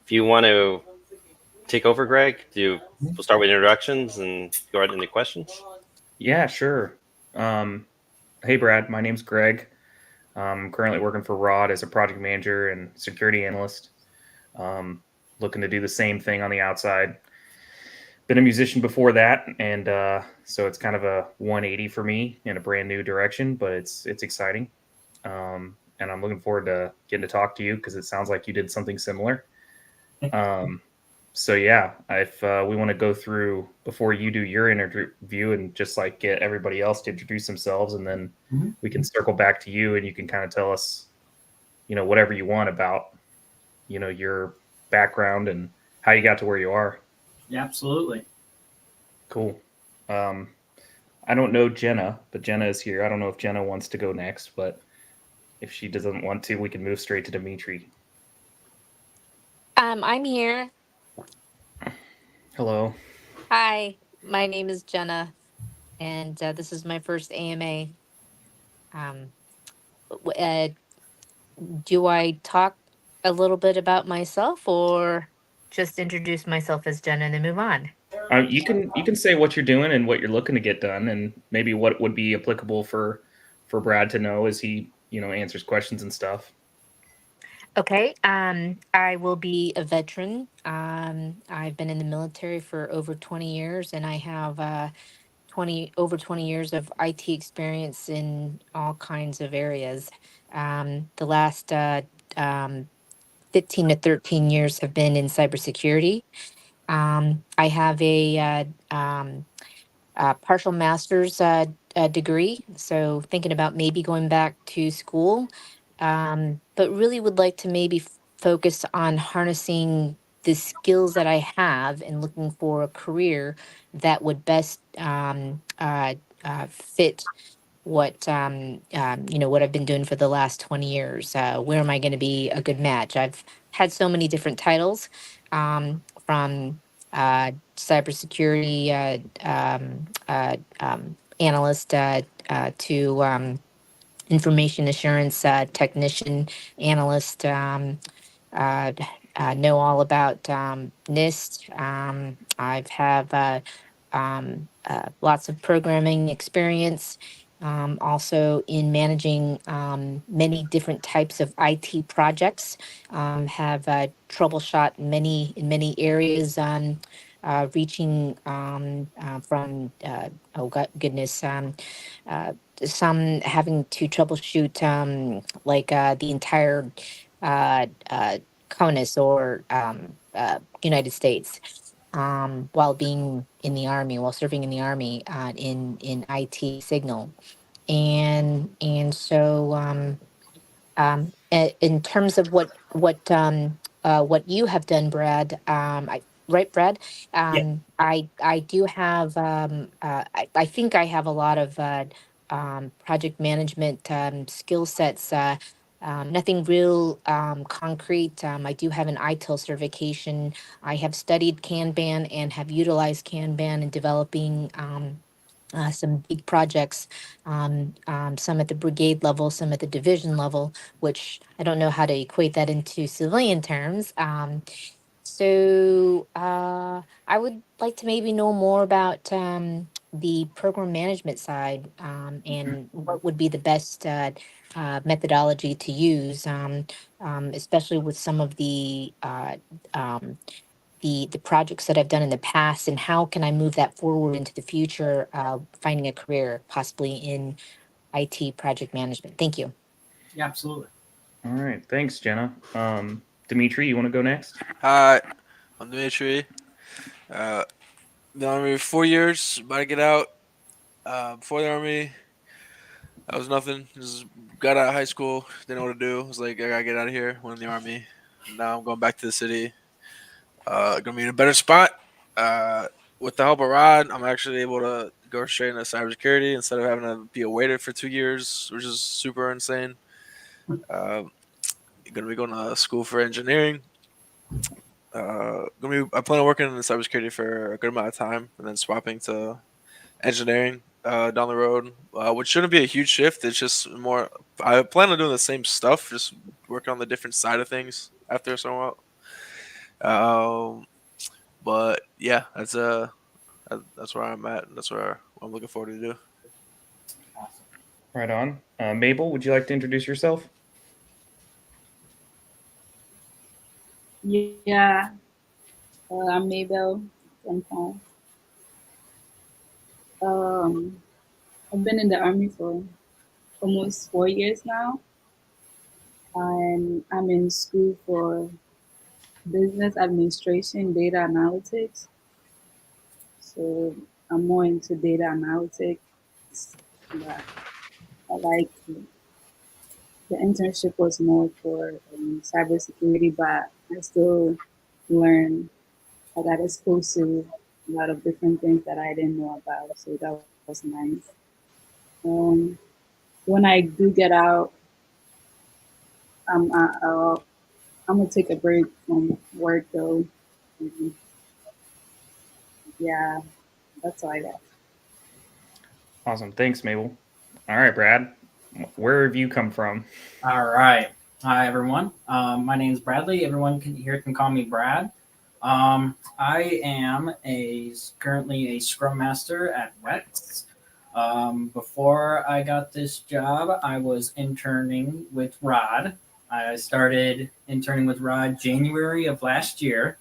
if you want to take over, Greg, we'll start with introductions and go right into questions. Yeah, sure. Um, hey, Brad. My name's Greg. I'm currently working for Rod as a project manager and security analyst. Um, Looking to do the same thing on the outside. Been a musician before that, and so it's kind of a 180 for me in a brand new direction, but it's exciting. And I'm looking forward to getting to talk to you because it sounds like you did something similar. Um, so yeah, if we want to go through before you do your interview and just like get everybody else to introduce themselves, and then we can circle back to you, and you can kind of tell us, whatever you want about, your background and how you got to where you are. Yeah, absolutely. Cool. Um, I don't know Jenna, but Jenna is here. I don't know if Jenna wants to go next, but if she doesn't want to, we can move straight to Dimitri. I'm here. Hello. Hi, my name is Jenna, and this is my first AMA. Um, w- uh, do I talk a little bit about myself, or just introduce myself as Jenna and then move on? You can say what you're doing and what you're looking to get done, and maybe what would be applicable for Brad to know as he answers questions and stuff. Okay. I will be a veteran. I've been in the military for over 20 years, and I have 20 years of IT experience in all kinds of areas. The last um, 15 to 13 years have been in cybersecurity. I have a partial master's degree, so thinking about maybe going back to school, but really would like to maybe focus on harnessing the skills that I have and looking for a career that would best fit what I've been doing for the last 20 years. Where am I going to be a good match? I've had so many different titles, from cybersecurity analyst to information assurance technician analyst. Uh, know all about NIST. I've have lots of programming experience. Also in managing many different types of IT projects. Have troubleshot many areas on reaching from goodness, uh, some having to troubleshoot like the entire CONUS or United States, while being in the army, while serving in the army in IT signal, and in terms of what you have done, Brad, right, Brad, Yeah. I do have I think I have a lot of project management skill sets. Nothing real concrete. I do have an ITIL certification. I have studied Kanban and have utilized Kanban in developing some big projects, some at the brigade level, some at the division level, which I don't know how to equate that into civilian terms. I would like to maybe know more about the program management side, and what would be the best methodology to use, especially with some of um, the projects that I've done in the past, and how can I move that forward into the future, finding a career possibly in IT project management. Thank you. Yeah, absolutely. All right, thanks, Jenna. Dimitri, you want to go next? Hi, I'm Dimitri. Uh, the army 4 years, about to get out. Before the army, I was nothing. Just got out of high school, didn't know what to do. I was like, I gotta get out of here. Went in the army. Now I'm going back to the city. Gonna be in a better spot. Uh, with the help of Rod, I'm actually able to go straight into cybersecurity instead of having to be a waiter for 2 years, which is super insane. Uh, gonna be going to school for engineering. I plan on working in cybersecurity for a good amount of time and then swapping to engineering down the road, which shouldn't be a huge shift. It's just more. I plan on doing the same stuff, just working on the different side of things after so while. But yeah, that's where I'm at. And that's where I'm looking forward to do. Awesome. Right on. Mabel, would you like to introduce yourself? Yeah, I'm Mabel from home. Um, I've been in the army for almost 4 years now, and I'm in school for business administration, data analytics. So I'm more into data analytics. But I like the internship was more for cybersecurity, but I still learn. I got exposed to a lot of different things that I didn't know about, so that was nice. Um, when I do get out, I'm I'm gonna take a break from work though. Mhm. Yeah, that's all I got. Awesome. Thanks, Mabel. All right, Brad. Where have you come from? All right. Hi, everyone. My name is Bradley. Everyone can call me Brad. I am currently a Scrum Master at WEX. Before I got this job, I was interning with Rod. I started interning with Rod January of last year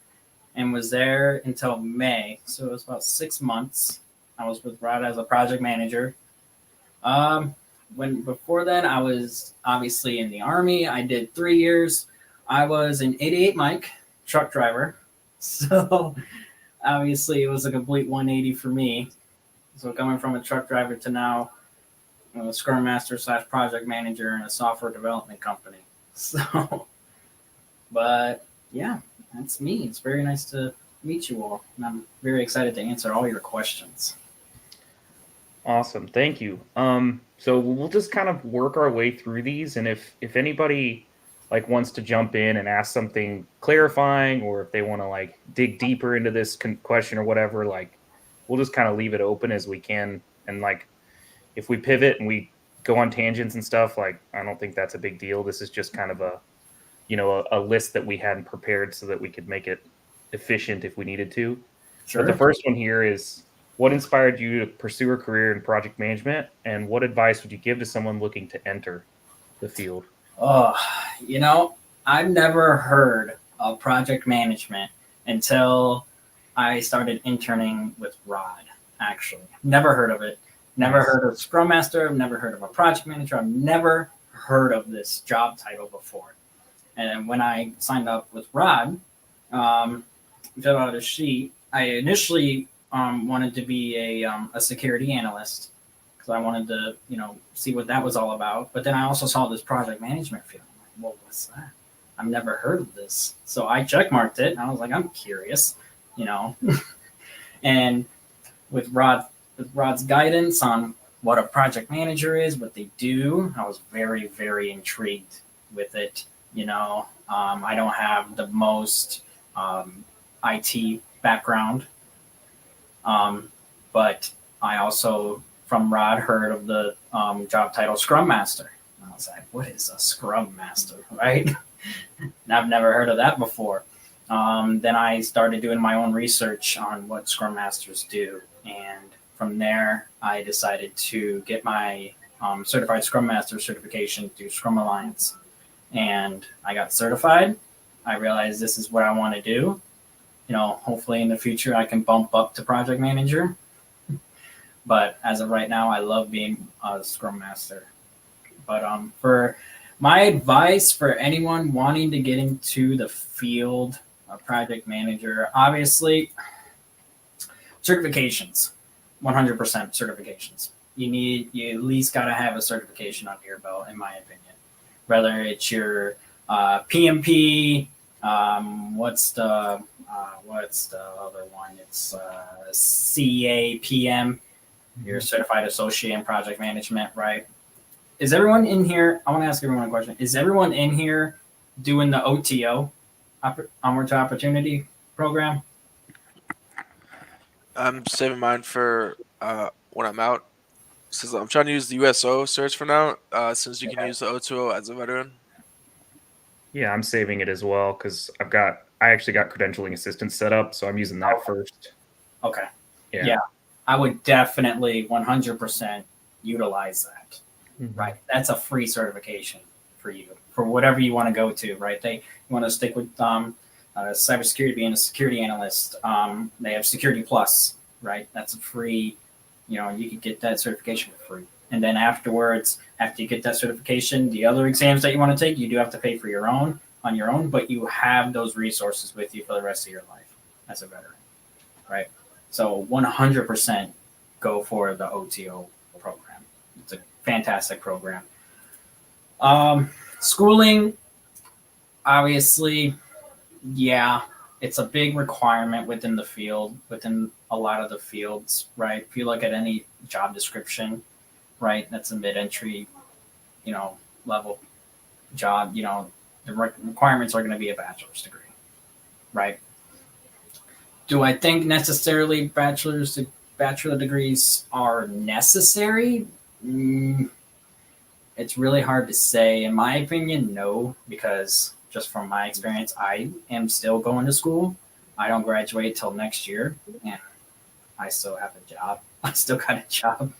and was there until May. So it was about 6 months. I was with Rod as a project manager. Um, when before then, I was obviously in the army. I did 3 years. I was an 88 Mike truck driver. So obviously, it was a complete 180 for me. So coming from a truck driver to now a Scrum Master / project manager in a software development company. So, but yeah, that's me. It's very nice to meet you all, and I'm very excited to answer all your questions. Awesome. Thank you. So we'll just kind of work our way through these, and if anybody like wants to jump in and ask something clarifying, or if they want to like dig deeper into this question or whatever, like we'll just kind of leave it open as we can. And like if we pivot and we go on tangents and stuff, like I don't think that's a big deal. This is just kind of a list that we hadn't prepared so that we could make it efficient if we needed to. But the Sure. first one here is, what inspired you to pursue a career in project management, and what advice would you give to someone looking to enter the field? Oh, you know, I've never heard of project management until I started interning with Rod, actually. Never heard of it. Never Nice. heard of Scrum Master. I've never heard of a project manager. I've never heard of this job title before. And when I signed up with Rod, filled out a sheet, I initially wanted to be a security analyst because I wanted to, see what that was all about. But then I also saw this project management field. I'm like, well, what's that? I've never heard of this. So I checkmarked it. And I was like, I'm curious, you know. And with Rod's guidance on what a project manager is, what they do, I was very, very intrigued with it. I don't have the most IT background, but I also from Rod heard of the job title Scrum Master. And I was like, what is a Scrum Master, right? And I've never heard of that before. Then I started doing my own research on what Scrum Masters do. And from there, I decided to get my certified Scrum Master certification through Scrum Alliance. And I got certified. I realized this is what I want to do. Hopefully in the future I can bump up to project manager. But as of right now, I love being a Scrum Master. But for my advice for anyone wanting to get into the field of project manager, obviously, certifications, 100% certifications. You at least got to have a certification under your belt, in my opinion. Whether it's your PMP, what's the other one? It's CAPM. You're certified associate in project management, right? Is everyone in here? I want to ask everyone a question. Is everyone in here doing the OTO, Onward to Opportunity program? I'm saving mine for when I'm out. Since I'm trying to use the USO search for now, since you can use the O2O as a veteran. Yeah, I'm saving it as well because I I actually got credentialing assistance set up, so I'm using that first. Okay. Yeah. Yeah. I would definitely 100% utilize that. Mhm. Right. That's a free certification for you for whatever you want to go to. Right. They want to stick with cybersecurity, being a security analyst. They have Security Plus. Right. That's a free. You can get that certification for free. And then afterwards, after you get that certification, the other exams that you want to take, you do have to pay for on your own, but you have those resources with you for the rest of your life as a veteran. Right. So 100% go for the OTO program. It's a fantastic program. Schooling, obviously, yeah, it's a big requirement within the field, within a lot of the fields, right? If you look at any job description, right, that's a mid-entry, level job, the requirements are going to be a bachelor's degree, right? Do I think necessarily bachelor degrees are necessary? It's really hard to say. In my opinion, no, because just from my experience, I am still going to school. I don't graduate till next year, and I still have a job. I still got a job.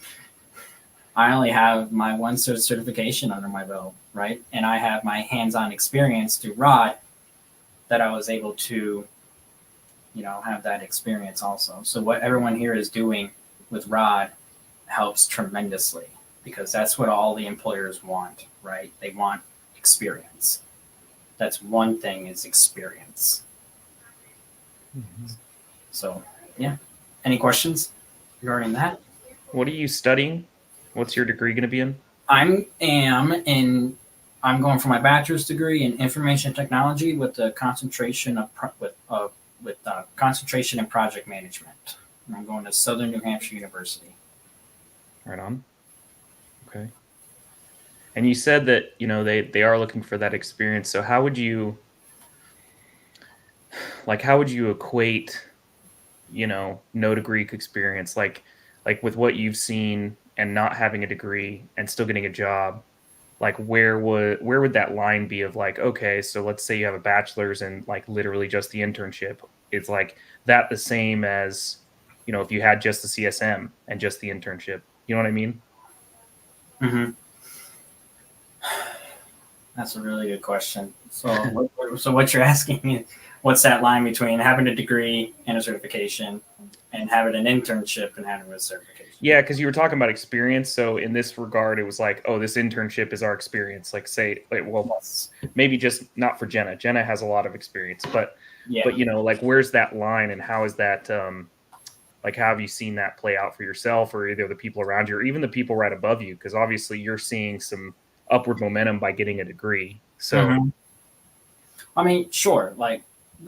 I only have my one certification under my belt, right? And I have my hands-on experience through Rod that I was able to, have that experience also. So what everyone here is doing with Rod helps tremendously because that's what all the employers want, right? They want experience. That's one thing is experience. Mhm. So, yeah. Any questions regarding that? What are you studying? What's your degree going to be in? I'm going for my bachelor's degree in information technology with the concentration concentration in project management. And I'm going to Southern New Hampshire University. Right on. Okay. And you said that, they are looking for that experience. So how would you equate, no degree experience, like with what you've seen and not having a degree and still getting a job? Like where would that line be of like, okay, so let's say you have a bachelor's and like literally just the internship. It's like that the same as, if you had just the CSM and just the internship. You know what I mean? Mm-hmm. That's a really good question. So what you're asking is, what's that line between having a degree and a certification, and having an internship and having a certification? Yeah, because you were talking about experience. So in this regard, it was like, oh, this internship is our experience. Like, say, well, maybe just not for Jenna. Jenna has a lot of experience, but Yeah. but like, where's that line, and how is that? Like, how have you seen that play out for yourself, or either the people around you, or even the people right above you? Because obviously, you're seeing some upward momentum by getting a degree. So, Mhm. I mean, sure, like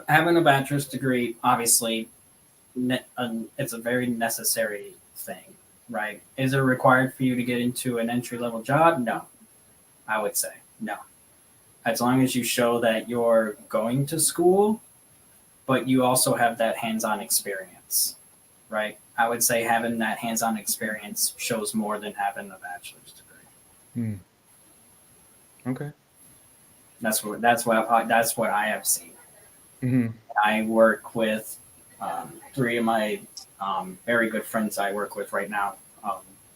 having a bachelor's degree, obviously, it's a very necessary thing, right? Is it required for you to get into an entry level job? No, I would say no. As long as you show that you're going to school, but you also have that hands-on experience, right? I would say having that hands-on experience shows more than having a bachelor's degree. Okay. That's what I have seen. Mm-hmm. I work with three of my very good friends I work with right now.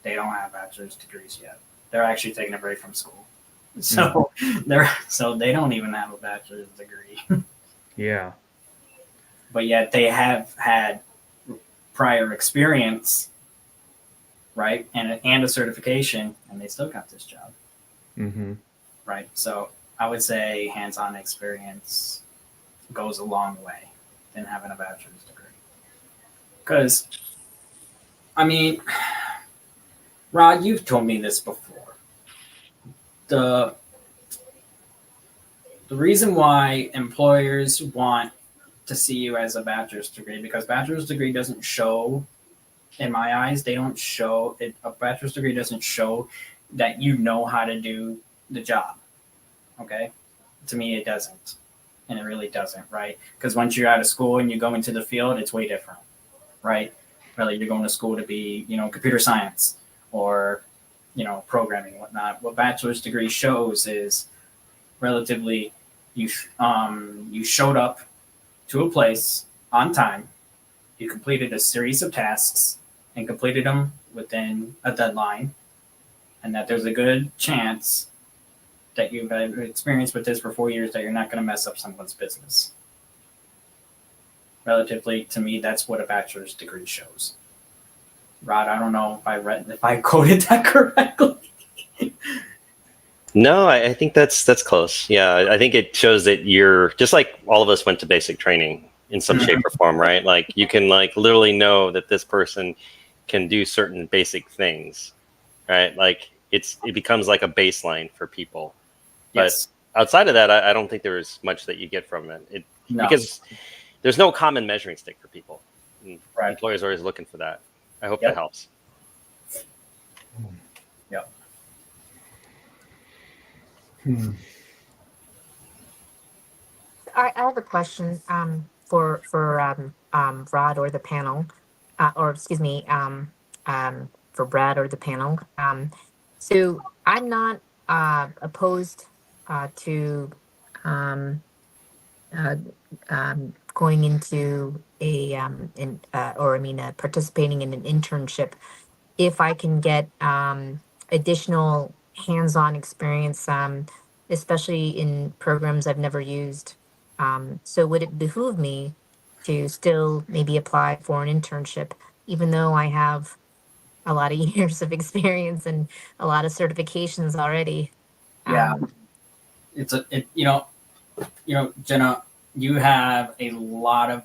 They don't have bachelor's degrees yet. They're actually taking a break from school, so they don't even have a bachelor's degree. Yeah. But yet they have had prior experience, right, and a certification, and they still got this job, Mm-hmm. right? So I would say hands-on experience goes a long way than having a bachelor's degree. Because, I mean, Rod, you've told me this before. The reason why employers want to see you as a bachelor's degree, because bachelor's degree doesn't show, in my eyes, they don't show it. A bachelor's degree doesn't show that you know how to do the job. Okay, to me, it doesn't, and it really doesn't, right? Because once you're out of school and you go into the field, it's way different, right? Whether you're going to school to be, computer science or, programming and whatnot. What bachelor's degree shows is relatively you showed up, to a place on time, you completed a series of tasks and completed them within a deadline, and that there's a good chance that you've had experience with this for 4 years that you're not going to mess up someone's business. Relatively, to me, that's what a bachelor's degree shows. Rod, I don't know if I quoted that correctly. No, I think that's close. Yeah, I think it shows that you're just like all of us went to basic training in some shape or form, right? Like you can like literally know that this person can do certain basic things, right? Like it becomes like a baseline for people. Yes. But outside of that, I don't think there's much that you get from it. No. Because there's no common measuring stick for people. And Right. employers are always looking for that. I hope Yep. that helps. Yep. I have a question for Rod or the panel, or excuse me, for Brad or the panel. So I'm not opposed to uh, going into participating in an internship if I can get additional hands-on experience, especially in programs I've never used. So would it behoove me to still maybe apply for an internship, even though I have a lot of years of experience and a lot of certifications already? Yeah. Jenna, you have a lot of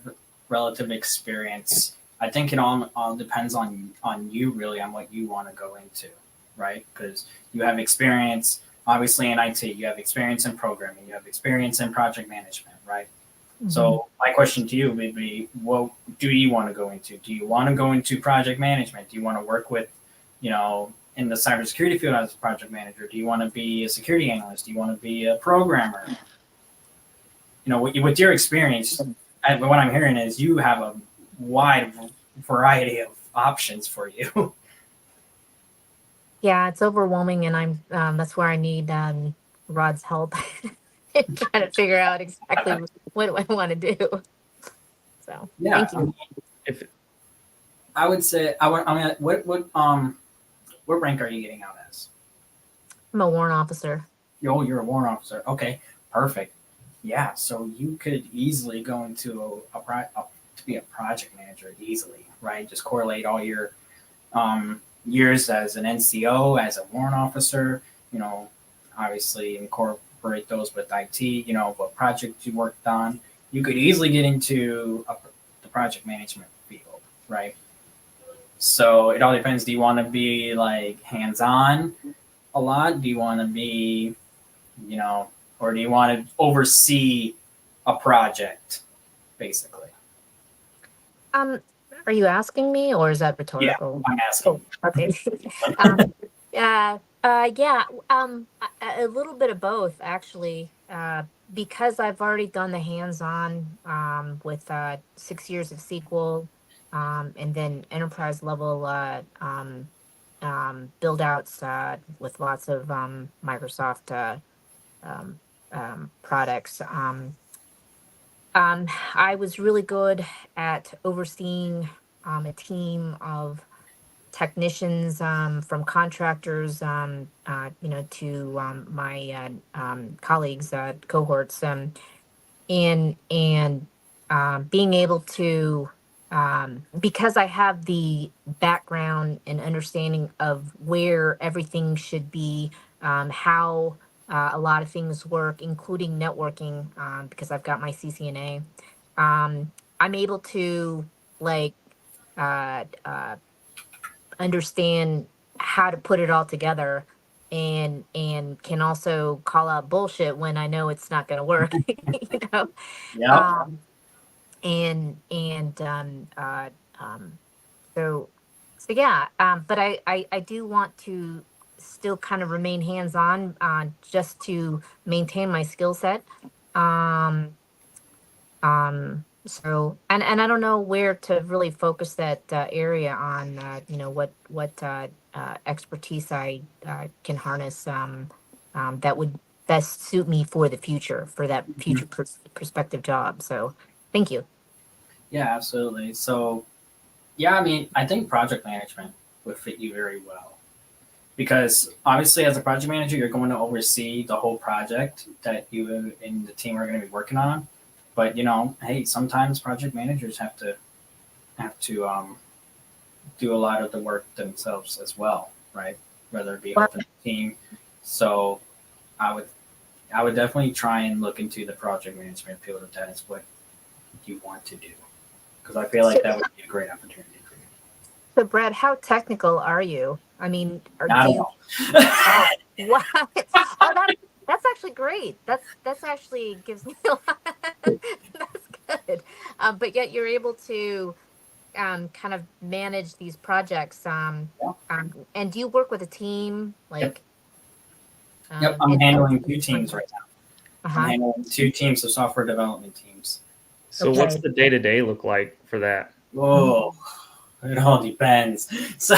relative experience. I think it all depends on you really, on what you want to go into, right? Because you have experience obviously in IT, you have experience in programming, you have experience in project management, right? Mm-hmm. So my question to you would be, what do you want to go into? Do you want to go into project management? Do you want to work with, in the cybersecurity field as a project manager? Do you want to be a security analyst? Do you want to be a programmer? With your experience, what I'm hearing is you have a wide variety of options for you. Yeah, it's overwhelming, and that's where I need Rod's help in trying to figure out exactly what I want to do. So Yeah, thank you. I would say what rank are you getting out as? I'm a warrant officer. Oh, you're a warrant officer. Okay, perfect. Yeah, so you could easily go into to be a project manager easily, right? Just correlate all your years as an NCO, as a warrant officer. Obviously incorporate those with IT. What project you worked on. You could easily get into the project management field, right? So it all depends. Do you want to be like hands-on a lot? Do you want to be, or do you want to oversee a project, basically? Are you asking me, or is that rhetorical? Yeah, I'm asking. Oh, okay. A little bit of both, actually. Because I've already done the hands-on with 6 years of SQL, and then enterprise level build outs with lots of Microsoft products. I was really good at overseeing a team of technicians from contractors, to my colleagues, cohorts, and being able to, because I have the background and understanding of where everything should be, how a lot of things work, including networking, because I've got my CCNA. I'm able to like understand how to put it all together, and can also call out bullshit when I know it's not going to work. Yeah. So yeah, but I do want to still kind of remain hands-on, just to maintain my skill set. So and I don't know where to really focus that area on, what expertise I can harness, that would best suit me for the future, for that future prospective job. So Thank you. Yeah, absolutely. So, yeah, I mean, I think project management would fit you very well because obviously, as a project manager, you're going to oversee the whole project that you and the team are going to be working on. But hey, sometimes project managers have to do a lot of the work themselves as well, right? Whether it be helping the team. So, I would I would definitely try and look into the project management field if that is what you want to do, because I feel like that would be a great opportunity for you. So, Brad, how technical are you? I mean, I do don't you? know. Oh, what? Oh, that's actually great. That's actually gives me a lot. That's good. But yet you're able to kind of manage these projects. Yeah. And do you work with a team? Yep. Like, Yep. I'm handling two teams right now. I'm Uh-huh. handling two teams of software development teams. So what's Okay. the day-to-day look like for that? Whoa. It all depends. So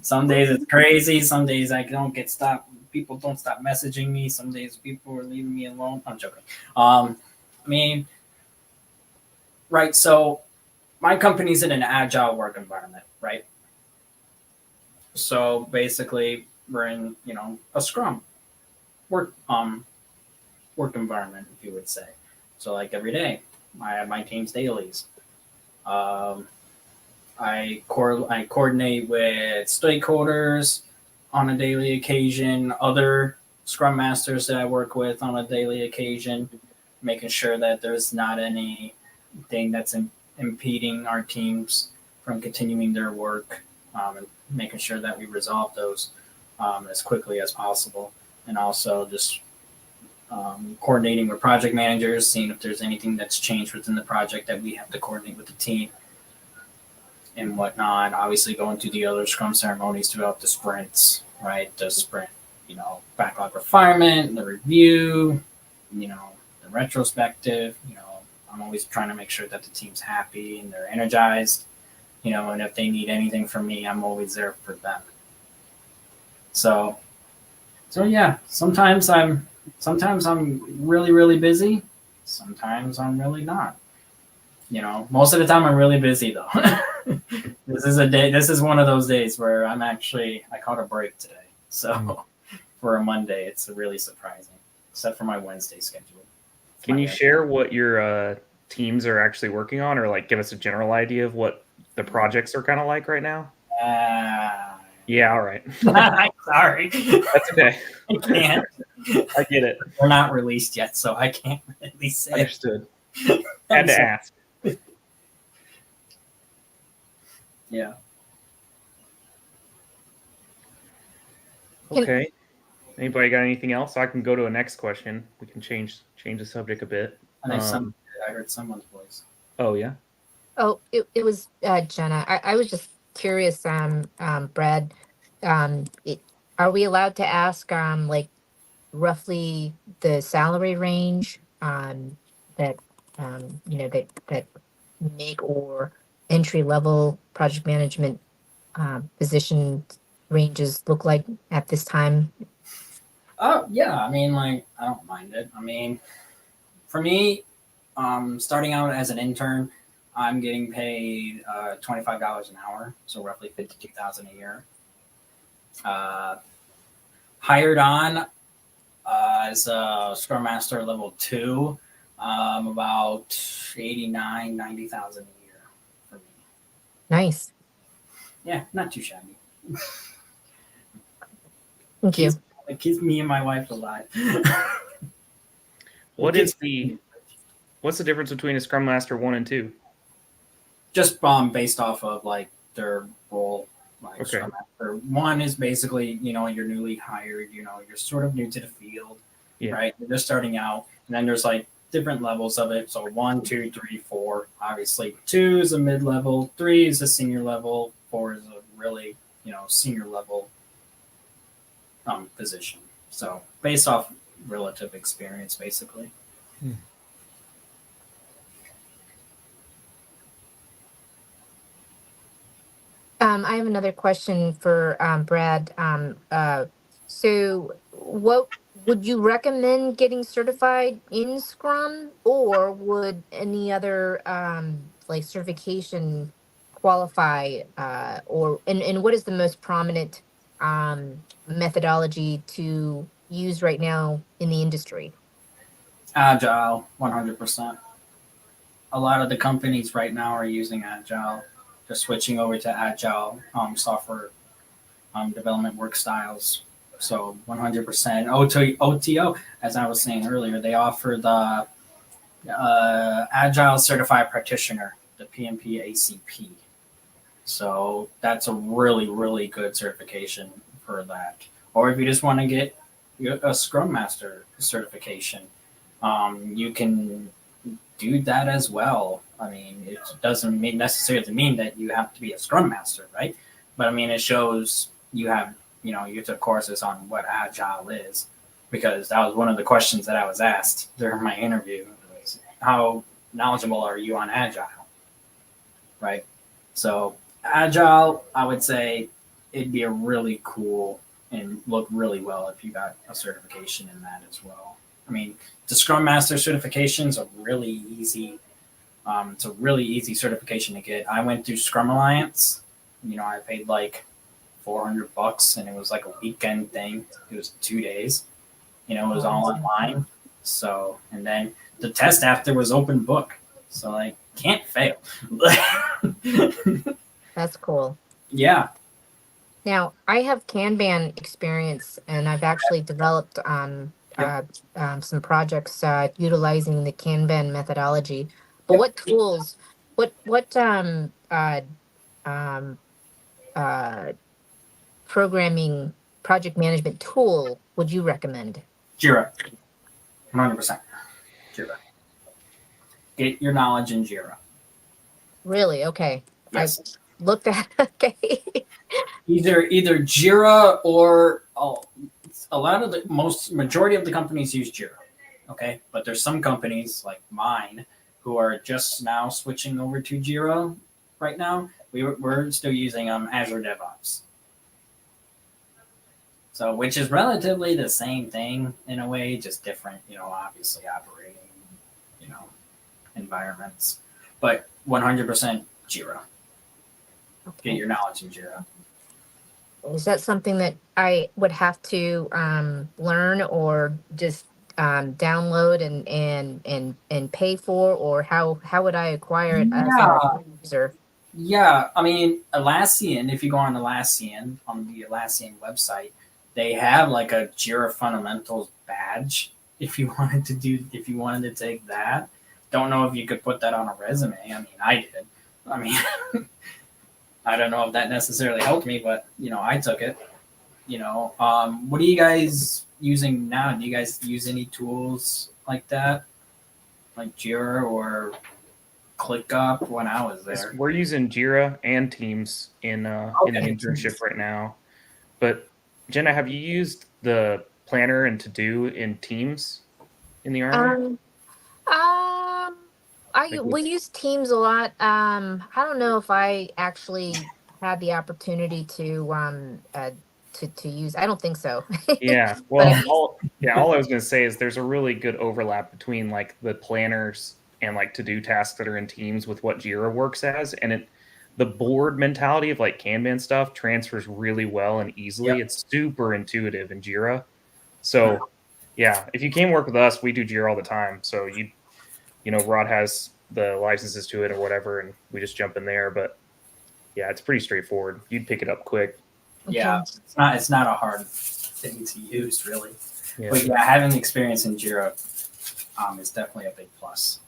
some days it's crazy. Some days I don't get stopped. People don't stop messaging me. Some days people are leaving me alone. I'm joking. I mean, right. So my company's in an agile work environment, right? So basically, we're in a Scrum work work environment, if you would say. So like every day, I have my team's dailies. Um, I coordinate with stakeholders on a daily occasion, other Scrum Masters that I work with on a daily occasion, making sure that there's not anything that's impeding our teams from continuing their work, and making sure that we resolve those as quickly as possible. And also just coordinating with project managers, seeing if there's anything that's changed within the project that we have to coordinate with the team and whatnot. Obviously, going through the other Scrum ceremonies throughout the sprints, right? The sprint, backlog refinement, the review, the retrospective. I'm always trying to make sure that the team's happy and they're energized. And if they need anything from me, I'm always there for them. So yeah, sometimes I'm really, really busy. Sometimes I'm really not. Most of the time I'm really busy though. This is one of those days where I caught a break today. So for a Monday, it's really surprising, except for my Wednesday schedule. Can you share what your teams are actually working on, or like give us a general idea of what the projects are kind of like right now? Yeah, all right. I'm sorry. That's okay. I can't. I get it. They're not released yet, so I can't really say. Understood. Had to ask. Yeah. Okay. Anybody got anything else? I can go to a next question. We can change the subject a bit. I heard someone's voice. Oh yeah. Oh, it was Jenna. I was just curious, Brad. Are we allowed to ask like roughly the salary range that that make or entry level project management position ranges look like at this time? Oh yeah, I mean, like, I don't mind it. I mean, for me, starting out as an intern, I'm getting paid $25 an hour, so roughly $52,000 a year. Hired on as a Scrum Master level 2, about $89,000, $90,000 a year for me. Nice. Yeah, not too shabby. Thank you. It keeps me and my wife alive. What's the difference between a Scrum Master 1 and 2? Just based off of like their role. Like Okay. Scrum Master 1 is basically, you're newly hired, you're sort of new to the field, right? You're just starting out, and then there's like different levels of it. So 1, 2, 3, 4. Obviously, 2 is a mid-level, 3 is a senior level, 4 is a really, senior level position. So based off relative experience, basically. I have another question for Brad. So what would you recommend getting certified in Scrum, or would any other like certification qualify? And what is the most prominent methodology to use right now in the industry? Agile, 100%. A lot of the companies right now are using Agile. They're switching over to Agile software development work styles. So 100% OTO, as I was saying earlier, they offer the Agile Certified Practitioner, the PMP ACP. So that's a really, really good certification for that. Or if you just want to get a Scrum Master certification, you can do that as well. I mean, it doesn't necessarily mean that you have to be a Scrum Master, right? But I mean, it shows you have, you took courses on what Agile is, because that was one of the questions that I was asked during my interview. Was, how knowledgeable are you on Agile, right? So Agile, I would say it'd be a really cool and look really well if you got a certification in that as well. I mean, the Scrum Master certification is a really easy. It's a really easy certification to get. I went through Scrum Alliance. I paid like $400, and it was like a weekend thing. It was 2 days. It was all online. So, and then the test after was open book. So, like, can't fail. That's cool. Yeah. Now, I have Kanban experience, and I've actually developed some projects utilizing the Kanban methodology. But what tools, what um, programming project management tool would you recommend? Jira. 100%. Jira. Get your knowledge in Jira. Really? Okay. Yes. I looked at okay. Either Jira or a lot of the majority of the companies use Jira. Okay, but there's some companies like mine who are just now switching over to Jira right now. We're still using Azure DevOps. So, which is relatively the same thing in a way, just different, obviously operating, environments. But 100% Jira. Okay. Get your knowledge in Jira. Is that something that I would have to learn, or just download and pay for, or how would I acquire it as a user? Yeah, I mean, Atlassian, if you go on Atlassian, on the Atlassian website, they have like a Jira Fundamentals badge if you wanted to take that. Don't know if you could put that on a resume. I mean, I did. I mean, I don't know if that necessarily helped me, but I took it. What are you guys using now? Do you guys use any tools like that, like Jira or ClickUp? When I was there, We're using Jira and Teams in the internship right now. But Jenna, have you used the planner and to do in Teams in the Army? We use Teams a lot. I don't know if I actually had the opportunity to use. I don't think so. Yeah. Well, all I was going to say is there's a really good overlap between like the planners and like to-do tasks that are in Teams with what Jira works as, and the board mentality of like Kanban stuff transfers really well and easily. Yep. It's super intuitive in Jira. So yeah, if you came work with us, we do Jira all the time. So Rod has the licenses to it or whatever, and we just jump in there. But yeah, it's pretty straightforward. You'd pick it up quick. Yeah, it's not a hard thing to use, really. Yeah. But yeah, having experience in Jira is definitely a big plus.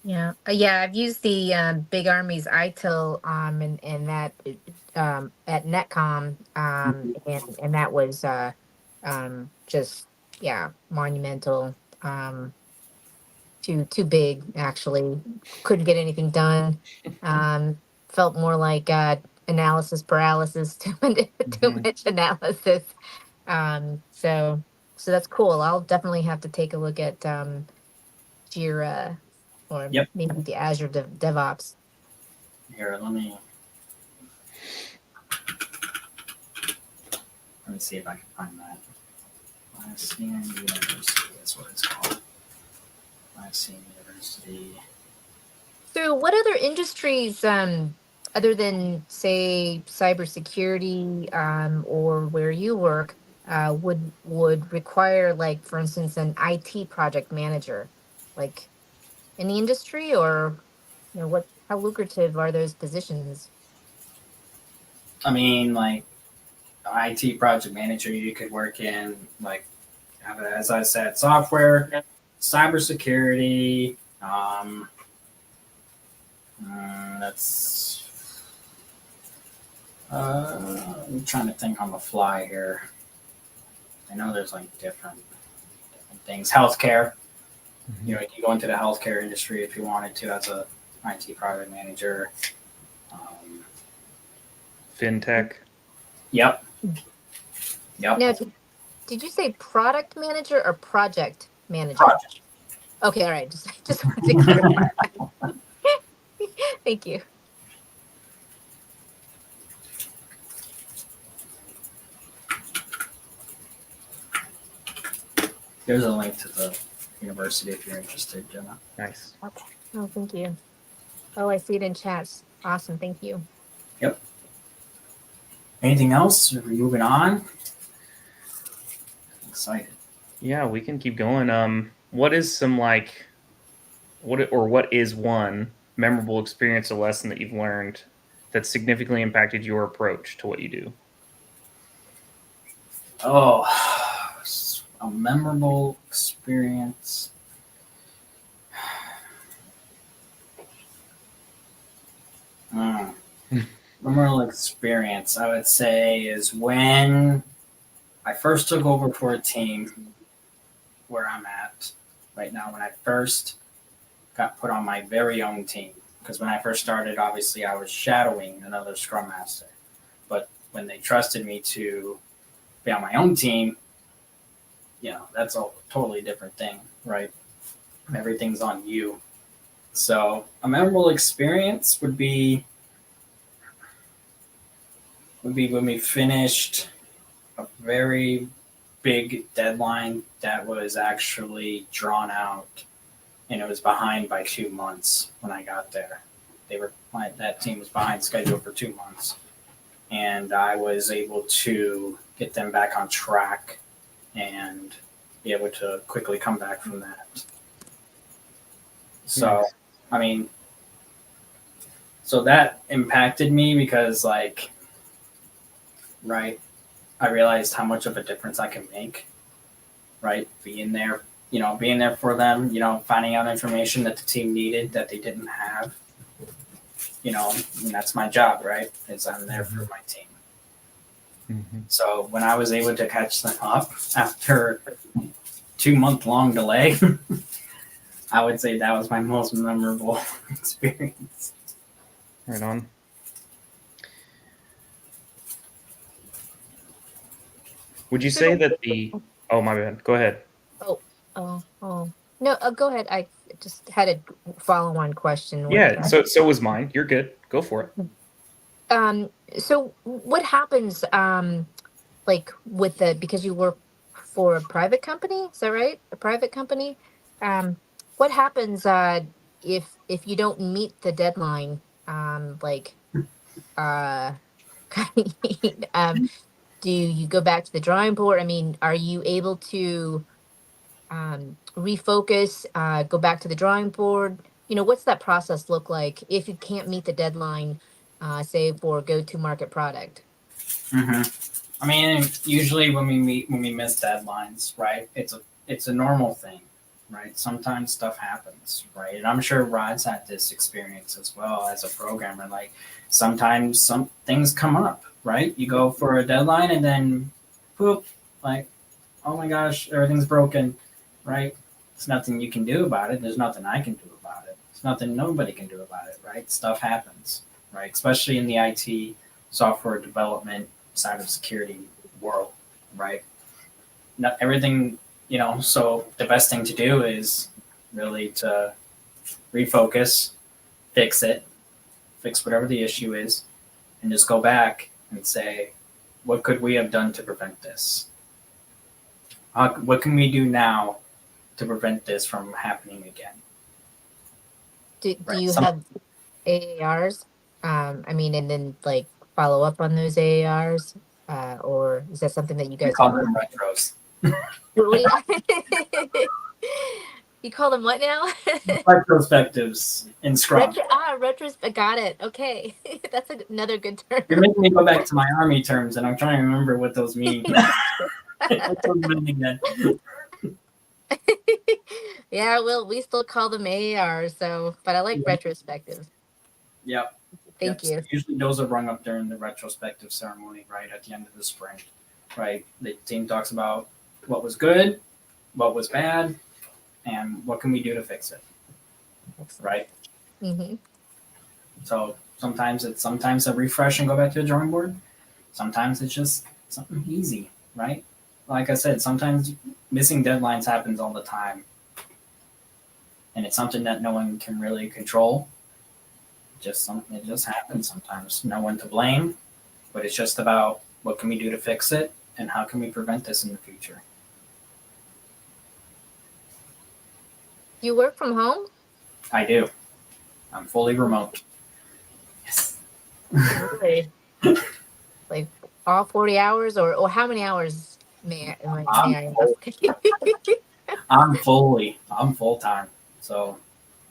Yeah, I've used the Big Army's ITIL and that at Netcom and that was just monumental. Too big, actually. Couldn't get anything done. Felt more like analysis paralysis. Too much analysis. So that's cool. I'll definitely have to take a look at Jira or maybe the Azure DevOps. Here, let me see if I can find that. Lyceum University, that's what it's called. Lyceum University. So, what other industries, other than say cybersecurity, or where you work, would require, like, for instance, an IT project manager, like in the industry, or what? How lucrative are those positions? I mean, like IT project manager, you could work in like, as I said, software, cybersecurity. That's. I'm trying to think on the fly here. I know there's like different things. Healthcare. You can go into the healthcare industry if you wanted to as a IT project manager. Fintech. Yep. Now, did you say product manager or project manager? Project. Okay, all right. Just wanted to clarify. Thank you. There's a link to the university if you're interested, Jenna. Nice. Okay. Oh, thank you. Oh, I see it in chats. Awesome. Thank you. Yep. Anything else? Are we moving on? I'm excited. Yeah, we can keep going. What is some what is one memorable experience or lesson that you've learned that significantly impacted your approach to what you do? Oh, a memorable experience. Memorable experience, I would say, is when I first took over for a team where I'm at right now. When I first got put on my very own team, because when I first started, obviously I was shadowing another scrum master. But when they trusted me to be on my own team, that's a totally different thing, right? Everything's on you. So a memorable experience would be when we finished a very big deadline that was actually drawn out, and it was behind by 2 months when I got there. That team was behind schedule for 2 months, and I was able to get them back on track and be able to quickly come back from that. So, I mean, so that impacted me because, like, right, I realized how much of a difference I can make, right? Being there for them, finding out information that the team needed that they didn't have, and that's my job, right? Is I'm there for my team. Mm-hmm. So when I was able to catch them up after 2-month-long delay, I would say that was my most memorable experience. Right on. Would you say that oh, my bad. Go ahead. Oh. No, go ahead. I just had a follow-on question. Yeah, so was mine. You're good. Go for it. So what happens, like with because you work for a private company, is that right? A private company? What happens, if you don't meet the deadline? Like, do you go back to the drawing board? I mean, are you able to refocus, go back to the drawing board? What's that process look like if you can't meet the deadline, say for go-to-market product? I mean, usually when we miss deadlines, right? It's a normal thing, right? Sometimes stuff happens, right? And I'm sure Rod's had this experience as well as a programmer. Like, sometimes some things come up, right? You go for a deadline and then, poop, like, oh my gosh, everything's broken, right? There's nothing you can do about it. There's nothing I can do about it. There's nothing nobody can do about it, right? Stuff happens, right? Especially in the IT, software development, cybersecurity world, right? Not everything, so the best thing to do is really to refocus, fix whatever the issue is, and just go back and say, what could we have done to prevent this? What can we do now to prevent this from happening again? Do Right. you have AARs? I mean, and then like follow up on those AARs, or is that something that you We guys call do? them retros. You call them what now? Retrospectives in Scrum. Retrospect. Got it. Okay, that's another good term. You're making me go back to my Army terms, and I'm trying to remember what those mean. What those mean again? Yeah, well, we still call them AARs, so but I like retrospective. Yep. Thank you. So usually those are rung up during the retrospective ceremony, right at the end of the sprint, right? The team talks about what was good, what was bad, and what can we do to fix it, Excellent. right? Mm-hmm. So sometimes a refresh and go back to the drawing board. Sometimes it's just something easy, right? Like I said, sometimes missing deadlines happens all the time, and it's something that no one can really control. It just happens sometimes. No one to blame, but it's just about what can we do to fix it and how can we prevent this in the future. You work from home? I do. I'm fully remote. Yes. Really? Like all 40 hours, or how many hours may I ask? I'm full time. So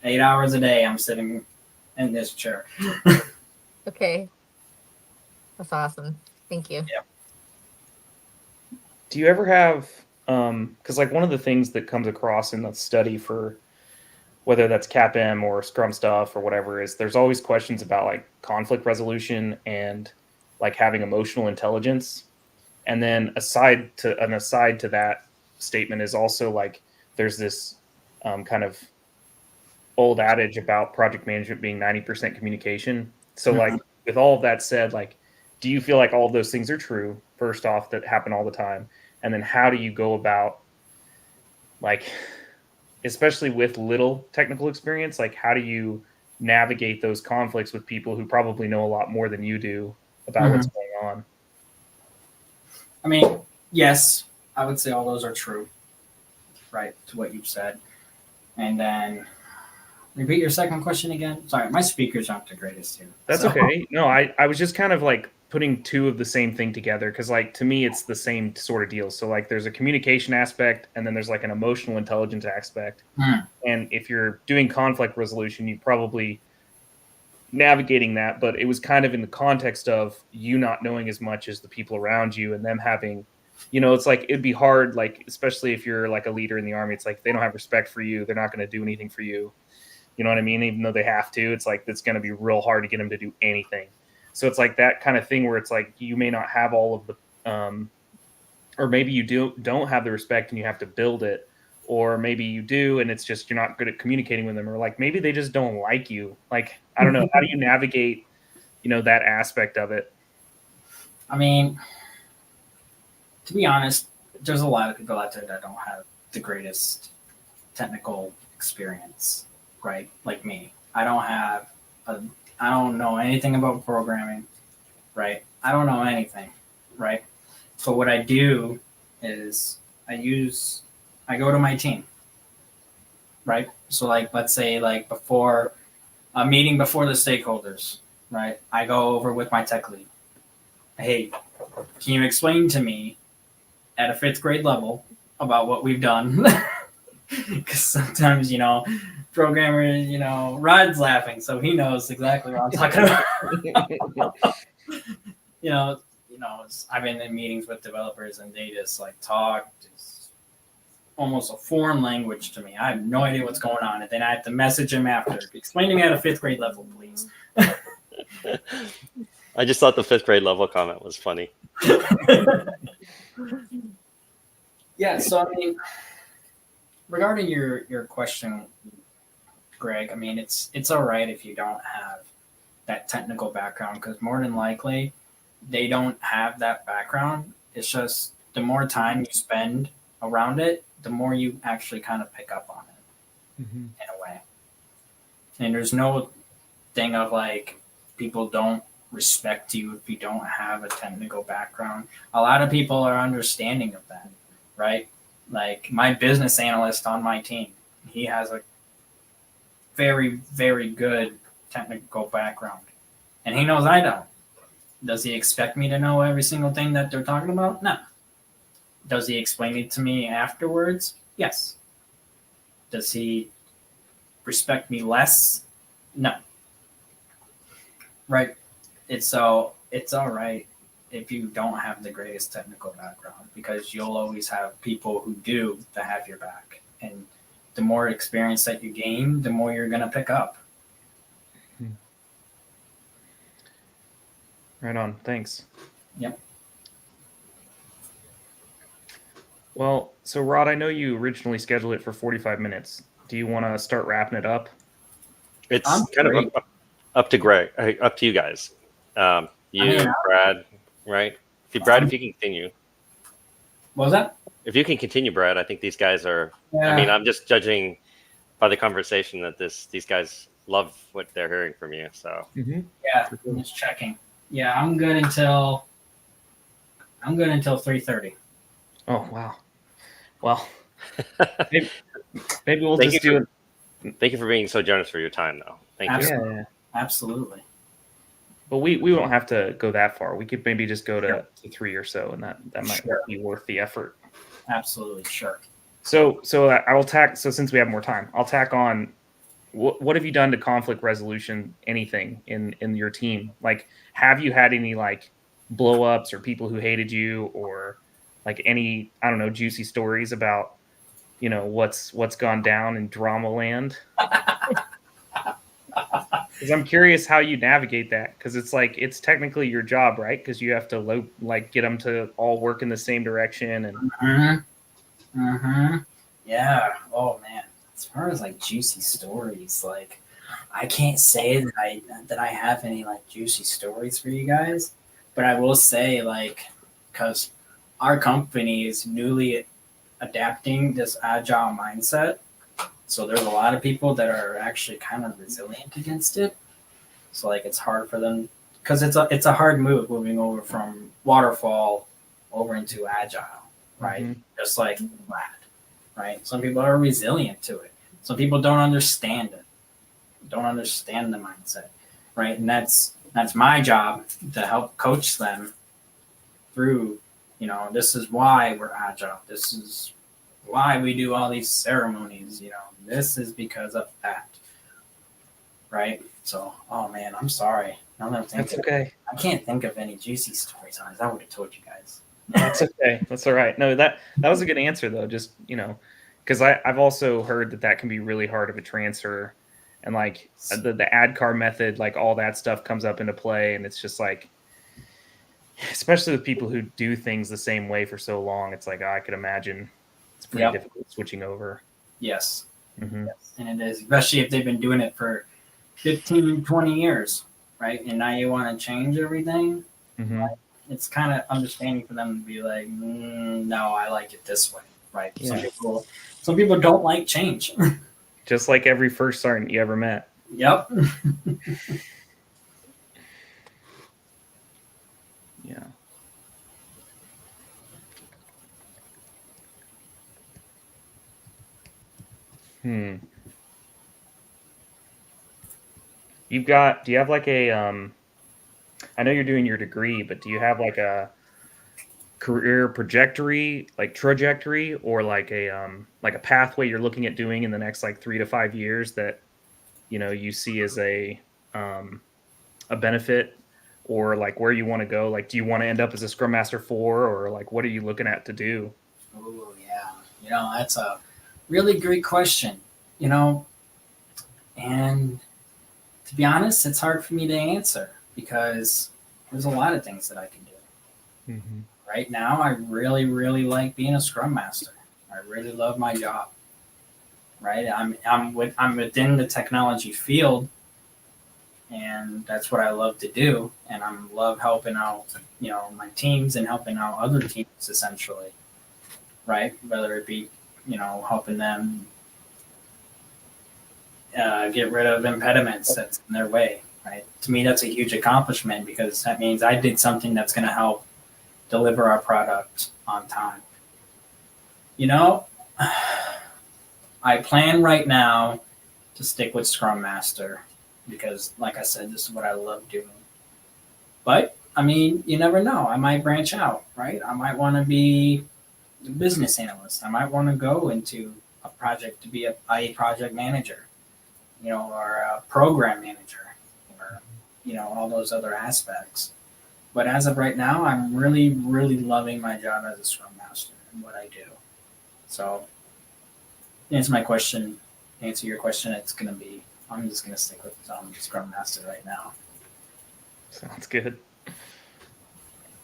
8 hours a day I'm sitting in this chair. Okay. That's awesome. Thank you. Yeah. Do you ever have, because like one of the things that comes across in the study for whether that's CAPM or Scrum stuff or whatever is there's always questions about like conflict resolution and like having emotional intelligence. And then aside to that statement is also like there's this kind of old adage about project management being 90% communication. So like with all of that said, like, do you feel like all of those things are true? First off, that happen all the time. And then how do you go about, like, especially with little technical experience, like how do you navigate those conflicts with people who probably know a lot more than you do about what's going on? I mean, yes, I would say all those are true, right, to what you've said. And then repeat your second question again. Sorry, my speakers aren't the greatest here. That's okay. No, I was just kind of like putting two of the same thing together because like to me it's the same sort of deal. So like there's a communication aspect and then there's like an emotional intelligence aspect. And if you're doing conflict resolution, you probably navigating that, but it was kind of in the context of you not knowing as much as the people around you and them having, you know, it's like it'd be hard, like especially if you're like a leader in the Army, it's like they don't have respect for you, they're not going to do anything for you. You know what I mean? Even though they have to, it's like it's going to be real hard to get them to do anything. So it's like that kind of thing where it's like you may not have all of the, or maybe you don't have the respect and you have to build it, or maybe you do and it's just you're not good at communicating with them, or like maybe they just don't like you. Like I don't know, how do you navigate, you know, that aspect of it? I mean, to be honest, there's a lot of people out there that don't have the greatest technical experience, right? Like me. I don't know anything about programming, right? I don't know anything, right? So what I do is I go to my team, right? So like, let's say like before a meeting before the stakeholders, right? I go over with my tech lead. Hey, can you explain to me at a 5th grade level about what we've done? Because sometimes, you know, programmers, you know, Rod's laughing, so he knows exactly what I'm talking about. you know, I've been in meetings with developers and they just like talk. It's almost a foreign language to me. I have no idea what's going on, and then I have to message him after. Explain to me at a 5th grade level, please. I just thought the 5th grade level comment was funny. Yeah, so I mean, regarding your question, Greg, I mean it's all right if you don't have that technical background, because more than likely they don't have that background. It's just the more time you spend around it, the more you actually kind of pick up on it in a way. And there's no thing of like people don't respect you if you don't have a technical background. A lot of people are understanding of that, right? Like my business analyst on my team, he has a very, very good technical background, and he knows I don't. Does he expect me to know every single thing that they're talking about? No. Does he explain it to me afterwards? Yes. Does he respect me less? No. Right. It's all right if you don't have the greatest technical background, because you'll always have people who do that have your back. And the more experience that you gain, the more you're going to pick up. Right on. Thanks. Yep. Well, so Rod, I know you originally scheduled it for 45 minutes. Do you want to start wrapping it up? It's I'm kind great. of up to Greg, up to you guys. Brad, right? Brad, if you can continue. What was that? If you can continue, Brad, I think these guys are. Yeah. I mean, I'm just judging by the conversation that these guys love what they're hearing from you. So Yeah, I'm just checking. Yeah, I'm good until 3:30. Oh, wow. Well, maybe we'll Thank just you do it. Thank you for being so generous for your time, though. Thank you. Absolutely. Yeah. Absolutely. But we won't have to go that far. We could maybe just go to 3 or so, and that might be worth the effort. Absolutely, sure. So I will tack. So since we have more time, I'll tack on. What have you done to conflict resolution? Anything in your team? Like, have you had any like blow ups or people who hated you, or like any, I don't know, juicy stories about, you know, what's gone down in drama land? Because I'm curious how you navigate that, because it's like it's technically your job, right? Because you have to get them to all work in the same direction and. Yeah. Oh man. As far as like juicy stories, like I can't say that I have any like juicy stories for you guys, but I will say, like, because our company is newly adapting this agile mindset, so there's a lot of people that are actually kind of resilient against it. So like it's hard for them, because it's a hard move moving over from waterfall over into agile, right? Mm-hmm. Just like that, right? Some people are resilient to it. Some people don't understand it, don't understand the mindset, right? And that's my job to help coach them through, you know, this is why we're agile. This is why we do all these ceremonies, you know, this is because of that, right? So, oh man, I'm sorry. That's okay. I can't think of any juicy stories on it. I would have told you guys. That's okay. That's all right. No, that was a good answer though. Just, you know, because I've also heard that can be really hard of a transfer, and like the ADKAR method, like all that stuff comes up into play, and it's just like, especially with people who do things the same way for so long, it's like I could imagine it's pretty difficult switching over. Yes. Mm-hmm. Yes, and it is, especially if they've been doing it for 15, 20 years, right? And now you want to change everything. Mm-hmm. Right? It's kind of understanding for them to be like, no, I like it this way, right? Yeah. Some people don't like change. Just like every first sergeant you ever met. Yep. Yeah. Do you have like a, I know you're doing your degree, but do you have like a career trajectory, or like a pathway you're looking at doing in the next like 3 to 5 years that, you know, you see as a benefit, or like where you want to go? Like, do you want to end up as a Scrum Master 4, or like what are you looking at to do? Oh yeah, you know, that's a really great question. You know, and to be honest, it's hard for me to answer because there's a lot of things that I can do. Mm-hmm. Right now, I really, really like being a Scrum Master. I really love my job. Right, I'm within the technology field, and that's what I love to do. And I love helping out, you know, my teams and helping out other teams essentially. Right, whether it be, you know, helping them get rid of impediments that's in their way. Right, to me, that's a huge accomplishment because that means I did something that's going to help deliver our product on time. You know, I plan right now to stick with Scrum Master because, like I said, this is what I love doing. But I mean, you never know. I might branch out, right? I might want to be a business analyst. I might want to go into a project to be a project manager, or a program manager, or all those other aspects. But as of right now, I'm really, really loving my job as a Scrum Master and what I do. So, to answer your question, I'm just gonna stick with Scrum Master right now. Sounds good.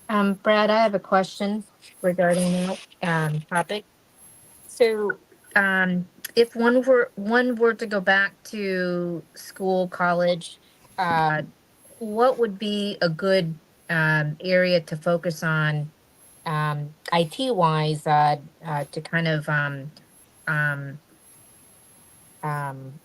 Brad, I have a question regarding that topic. So, if one were to go back to school, college, uh, what would be a good area to focus on, IT wise, to kind of um,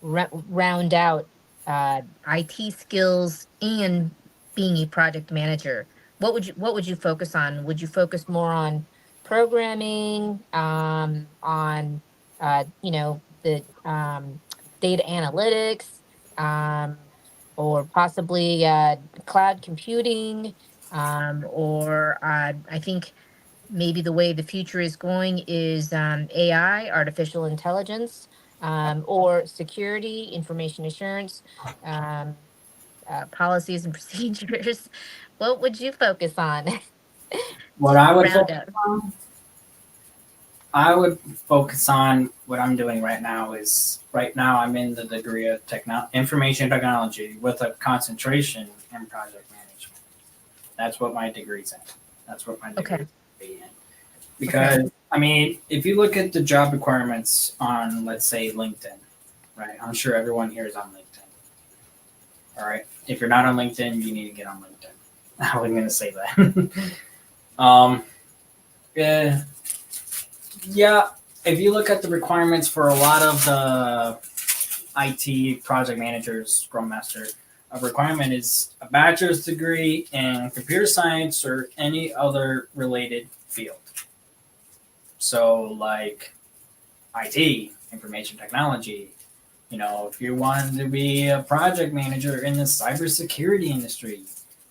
round out IT skills and being a project manager? What would you focus on? Would you focus more on programming, on the data analytics, um, or possibly cloud computing, or I think maybe the way the future is going is AI, artificial intelligence, or security, information assurance, um, policies and procedures. What would you focus on? What I would Round focus up. on, I would focus on what I'm doing right now. Is right now I'm in the degree of information technology with a concentration in project management. That's what my degree's in. That's what my degree Okay. is in. Because I mean, if you look at the job requirements on, let's say, LinkedIn, right? I'm sure everyone here is on LinkedIn. All right. If you're not on LinkedIn, you need to get on LinkedIn. I was going to say that. Yeah, yeah. If you look at the requirements for a lot of the IT project managers, Scrum Master, a requirement is a bachelor's degree in computer science or any other related field. So, like IT, information technology. If you wanted to be a project manager in the cybersecurity industry,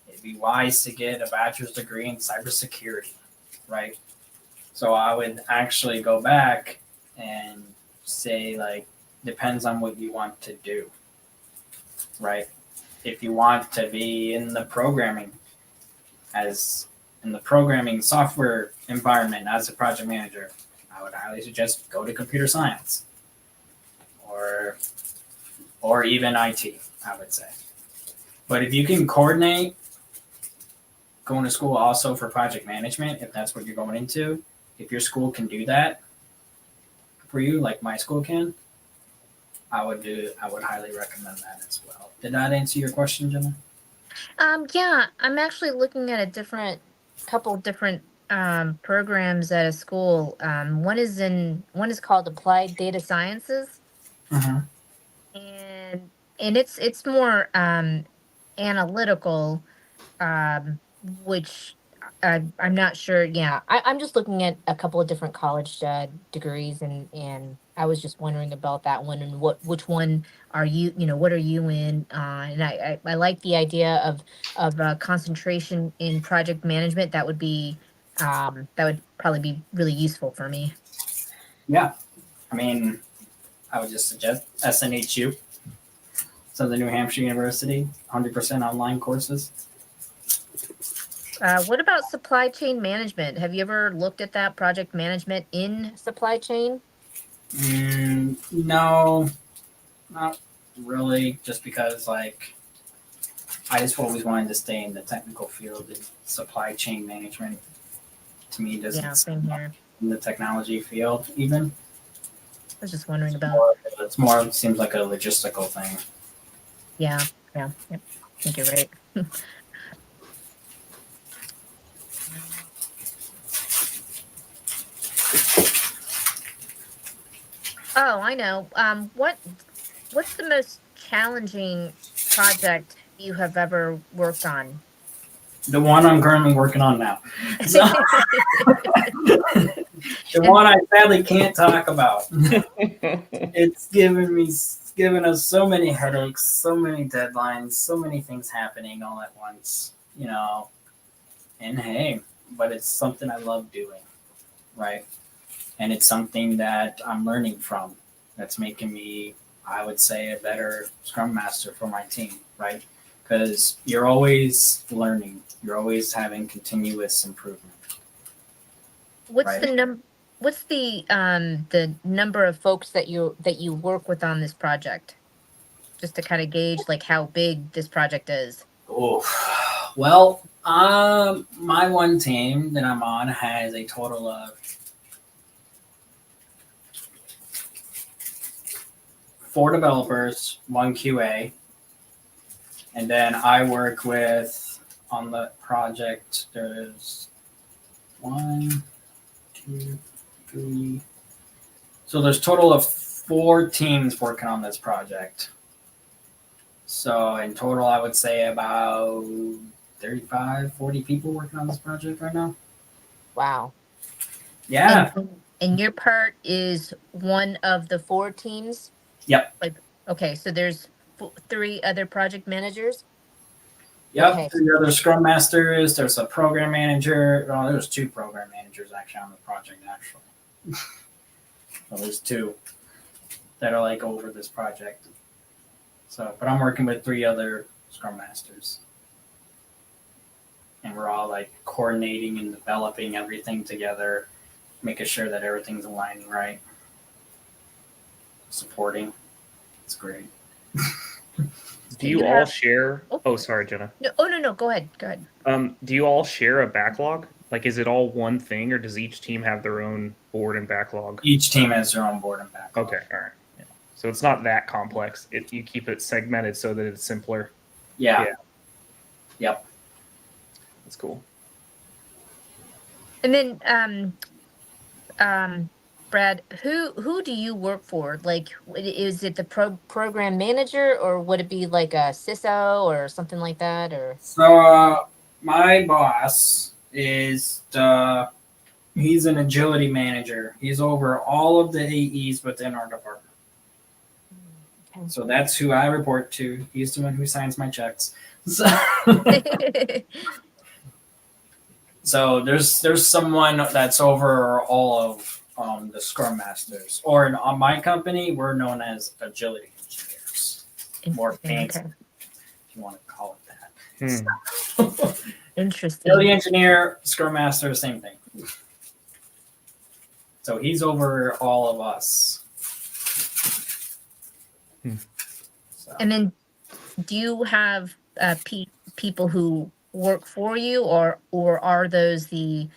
it'd be wise to get a bachelor's degree in cybersecurity, right? So I would actually go back and say, like, depends on what you want to do, right? If you want to be in the programming software environment as a project manager, I would highly suggest go to computer science or even IT, I would say. But if you can coordinate going to school also for project management, if that's what you're going into, if your school can do that for you, like my school can, I would highly recommend that as well. Did that answer your question, Jenna? Yeah, I'm actually looking at a couple different programs at a school. One is called Applied Data Sciences, Mm-hmm. and it's more analytical, which I'm not sure. Yeah, I'm just looking at a couple of different college degrees, and I was just wondering about that one and which one are you? What are you in? And I like the idea of concentration in project management. That would probably be really useful for me. Yeah, I mean, I would just suggest SNHU, Southern New Hampshire University, 100% online courses. What about supply chain management? Have you ever looked at that project management in supply chain? No, not really. Just because, like, I just always wanted to stay in the technical field, and supply chain management to me doesn't Yeah, seem same like here. in the technology field even. I was just wondering about. It seems like a logistical thing. Yeah, yeah, I think you're right. Oh, I know. What's the most challenging project you have ever worked on? The one I'm currently working on now. So, the one I sadly can't talk about. It's given us so many headaches, so many deadlines, so many things happening all at once, you know. And hey, but it's something I love doing, right? And it's something that I'm learning from. That's making me, I would say, a better Scrum Master for my team, right? Because you're always learning, you're always having continuous improvement. What's Right. what's the number of folks that you work with on this project? Just to kind of gauge like how big this project is. Oh, well, my one team that I'm on has a total of 4 developers, 1 QA, and then I work with on the project. There's 1, 2, 3. So there's total of 4 teams working on this project. So in total, I would say about 35, 40 people working on this project right now. Wow. Yeah. And your part is one of the 4 teams? Yep. Like, okay, so there's 3 other project managers? Yep. Okay. 3 other Scrum Masters. There's a program manager. Oh, there's 2 program managers actually on the project, actually. Well, there's 2 that are like over this project. So, but I'm working with 3 other Scrum Masters. And we're all like coordinating and developing everything together, making sure that everything's aligning right. Supporting. It's great. Do you all share? Oh, sorry, Jenna. No, no. Go ahead. Do you all share a backlog? Like, is it all one thing, or does each team have their own board and backlog? Each team has their own board and backlog. Okay, all right. Yeah. So it's not that complex. You keep it segmented so that it's simpler. Yeah. Yeah. Yep. That's cool. And then, Brad, who do you work for? Like, is it the program manager, or would it be like a CISO or something like that? Or so my boss is he's an agility manager. He's over all of the AEs within our department. Okay. So that's who I report to. He's the one who signs my checks. So, so there's someone that's over all of the Scrum Masters, or on my company, we're known as agility engineers. More fancy, if you want to call it that. So, interesting. Agility engineer, Scrum Master, same thing. So he's over all of us. So. And then, do you have people who work for you, or are those the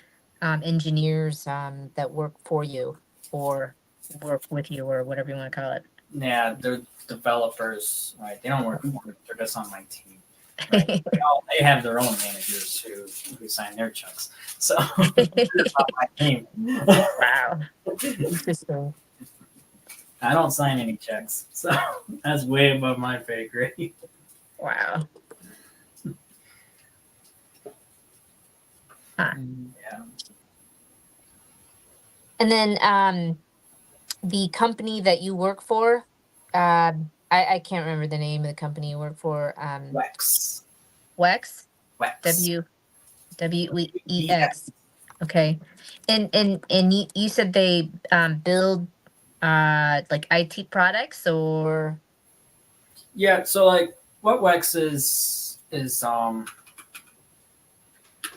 engineers that work for you or work with you, or whatever you want to call it? Yeah, they're developers, right? They don't work for me. They're just on my team. Right? they have their own managers who sign their checks. So it's not my team. Wow. Interesting. I don't sign any checks. So that's way above my pay grade. Wow. Huh. Yeah. And then the company that you work for, I can't remember the name of the company you work for. Wex. Wex? Wex. WEX. Okay. And you said they build like IT products, or? Yeah, so like what Wex is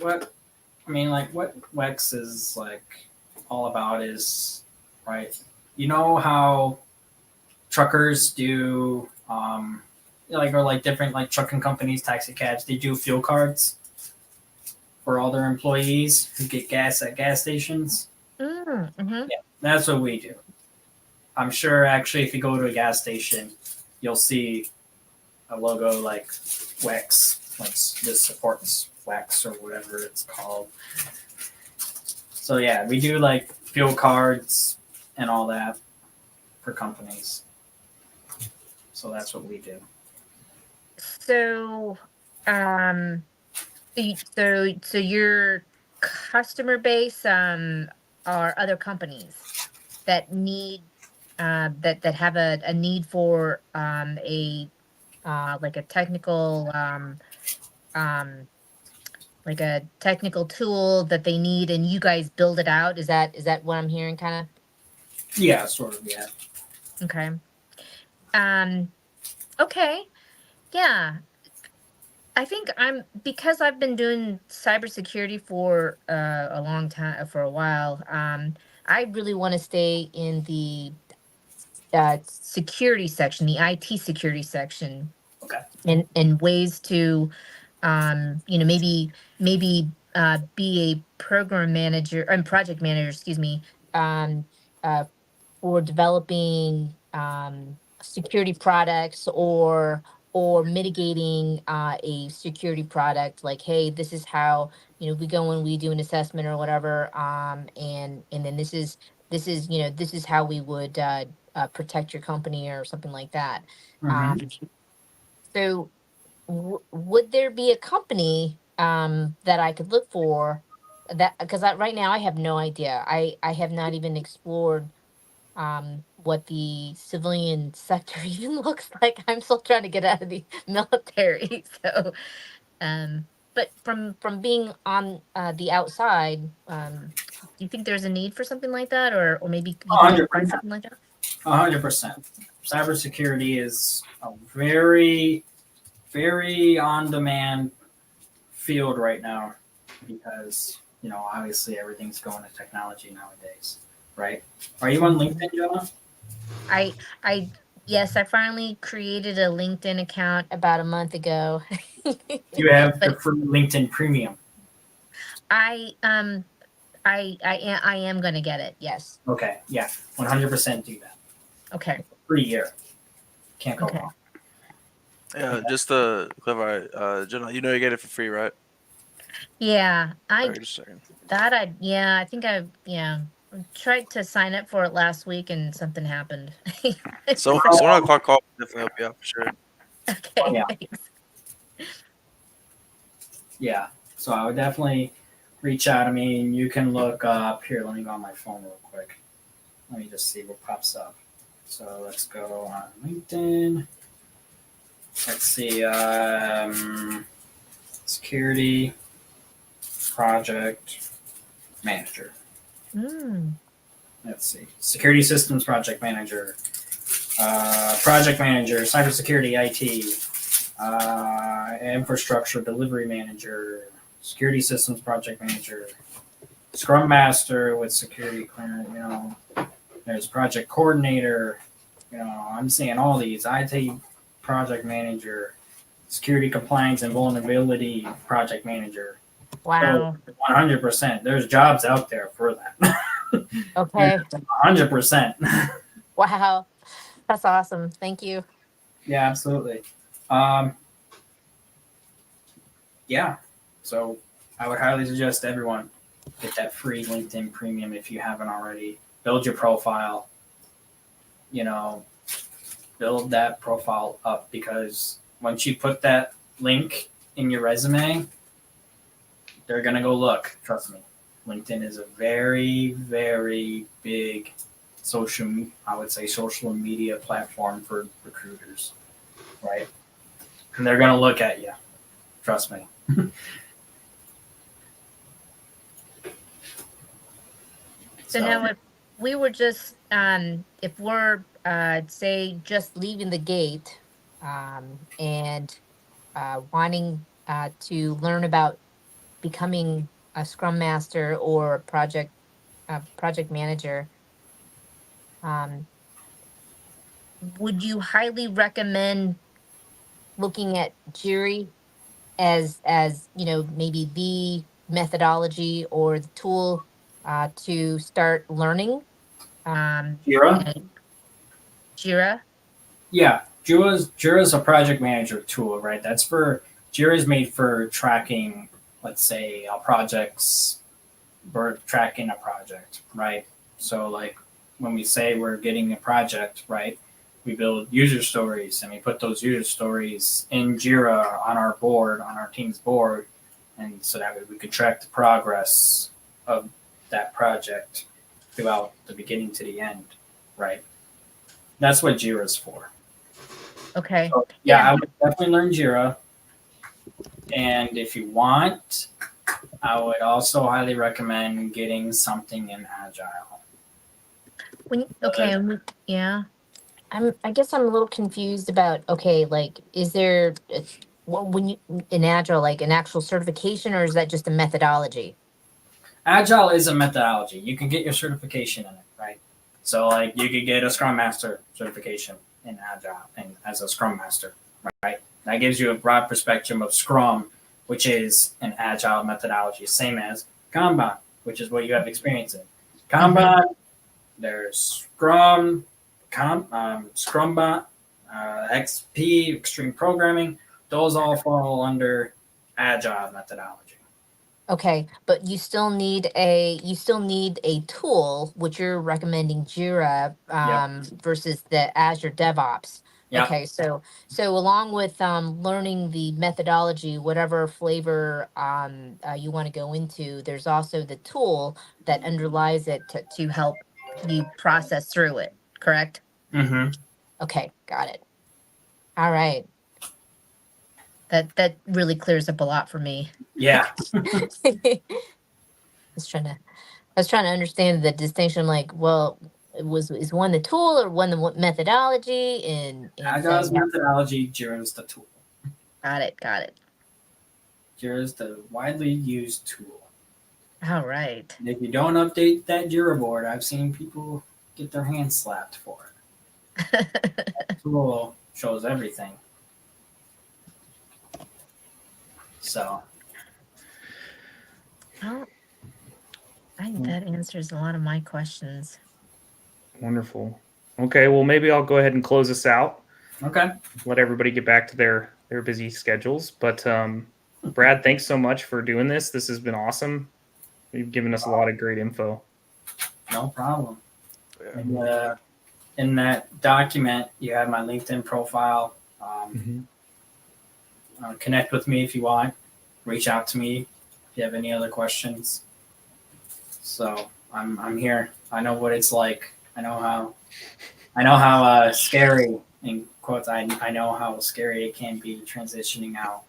what Wex is like all about is, right, you know how truckers do or like different like trucking companies, taxi cabs, they do fuel cards for all their employees who get gas at gas stations. Mm-hmm. Yeah, that's what we do. I'm sure actually if you go to a gas station, you'll see a logo like Wex, like this supports Wex or whatever it's called. So yeah, we do like fuel cards and all that for companies. So that's what we do. So, So your customer base are other companies that need that have a need for a like a technical like a technical tool that they need, and you guys build it out. Is that what I'm hearing, kind Yeah, sort of. Yeah. of? Okay. Um. Okay. Yeah. I think because I've been doing cybersecurity for a long time, for a while. I really want to stay in the security section, the IT security section, Okay. and ways to, maybe be a program manager and project manager, excuse me, um, uh, for developing security products, or mitigating a security product. Like, hey, this is how, we go and we do an assessment or whatever, and then this is how we would protect your company or something like that. Mhm. um, so would there be a company that I could look for, that, because right now I have no idea. I have not even explored what the civilian sector even looks like. I'm still trying to get out of the military. So but from being on the outside, do you think there's a need for something like that, or maybe you think I could find 100%. something like that? 100%. Cybersecurity is a very, very on-demand field right now because obviously everything's going to technology nowadays, right? Are you on LinkedIn, Jonah? I I Yes, I finally created a LinkedIn account about a month ago. You have the But free LinkedIn Premium. I am gonna get it. Yes. Okay, yeah, 100% do that. Okay. Free year, can't go Okay. wrong. Yeah, just to clarify, Jenna, you know you get it for free, right? Yeah, Sorry, just a second. I think I tried to sign up for it last week and something happened. So So, someone on Cloud Call will definitely help you out for sure. Oh, okay, yeah, thanks. yeah. So I would definitely reach out to me, and you can look up here. Let me go on my phone real quick. Let me just see what pops up. So let's go on LinkedIn. Let's see, security project manager. Mm. Let's see, security systems project manager, project manager, cybersecurity IT, infrastructure delivery manager, security systems project manager, scrum master with security clearance. There's project coordinator. I'm seeing all these IT project manager, security compliance and vulnerability project manager. So Wow. 100%, there's jobs out there for that. Okay. 100%. Wow. That's awesome. Thank you. Yeah, absolutely. Um, yeah. So I would highly suggest everyone get that free LinkedIn Premium if you haven't already. Build your profile. You know, build that profile up, because once you put that link in your resume, they're gonna go look. Trust me. LinkedIn is a very, very big I would say social media platform for recruiters, right? And they're gonna look at you. Trust me. So now, if we were just if we're say just leaving the gate, and wanting to learn about becoming a scrum master or a project manager, um, would you highly recommend looking at Jiri as maybe the methodology or the tool to start learning? Jira? And Jira. Yeah, Jira's a project manager tool, right? Jira's made for tracking, let's say, a project's we're tracking a project, right? So like when we say we're getting a project, right? We build user stories and we put those user stories in Jira on our board, on our team's board, and so that way we could track the progress of that project throughout the beginning to the end, right? That's what Jira is for. Okay. So, yeah, I would definitely learn Jira. And if you want, I would also highly recommend getting something in Agile. Yeah. I guess I'm a little confused about, okay, like, is there, when you, in Agile, like an actual certification, or is that just a methodology? Agile is a methodology. You can get your certification in it, right? So like you could get a Scrum Master certification in Agile and as a Scrum Master, right? That gives you a broad perspective of Scrum, which is an Agile methodology, same as Kanban, which is what you have experience in. Kanban, there's Scrum, Scrumban, XP, Extreme Programming. Those all fall under Agile methodology. Okay, but you still need a tool, which you're recommending Jira versus the Azure DevOps. Yep. Okay, so along with learning the methodology, whatever flavor you want to go into, there's also the tool that underlies it to help you process through it. Correct? Mm-hmm. Okay, got it. All right. That really clears up a lot for me. Yeah. I was trying to understand the distinction. Like, well, is one the tool or one the methodology? And Agile's methodology, Jira's the tool. Got it. Jira's the widely used tool. All right. And if you don't update that Jira board, I've seen people get their hands slapped for it. That tool shows everything. So. Well, I think that answers a lot of my questions. Wonderful. Okay, well, maybe I'll go ahead and close this out. Okay. Let everybody get back to their busy schedules. But Brad, thanks so much for doing this. This has been awesome. You've given us a lot of great info. No problem. And, in that document, you have my LinkedIn profile. Connect with me if you want. Reach out to me if you have any other questions. So I'm here. I know what it's like. I know how scary, in quotes, I know how scary it can be transitioning out,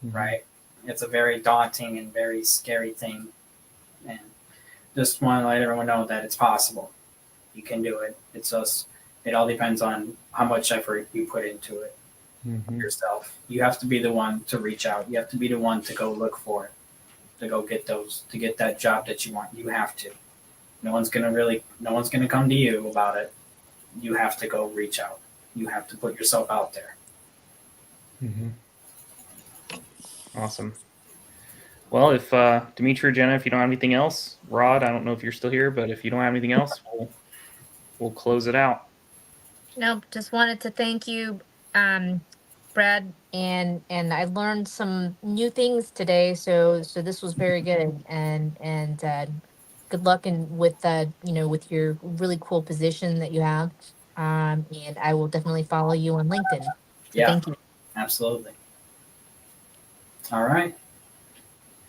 right? It's a very daunting and very scary thing. And just want to let everyone know that it's possible. You can do it. It's just, it all depends on how much effort you put into it yourself. You have to be the one to reach out. You have to be the one to go look for it, to go get to get that job that you want. You have to. No one's gonna come to you about it. You have to go reach out. You have to put yourself out there. Awesome. Well, if Dimitri or Jenna, if you don't have anything else, Rod, I don't know if you're still here, but if you don't have anything else, we'll close it out. No, just wanted to thank you, Brad, and I learned some new things today. So this was very good, and good luck with with your really cool position that you have. And I will definitely follow you on LinkedIn. So Yeah, thank you. Absolutely. All right.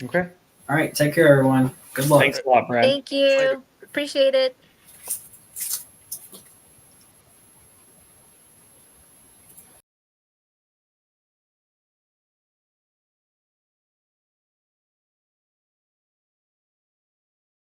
Okay. All right. Take care, everyone. Good luck. Thanks a lot, Brad. Thank you. Later. Appreciate it.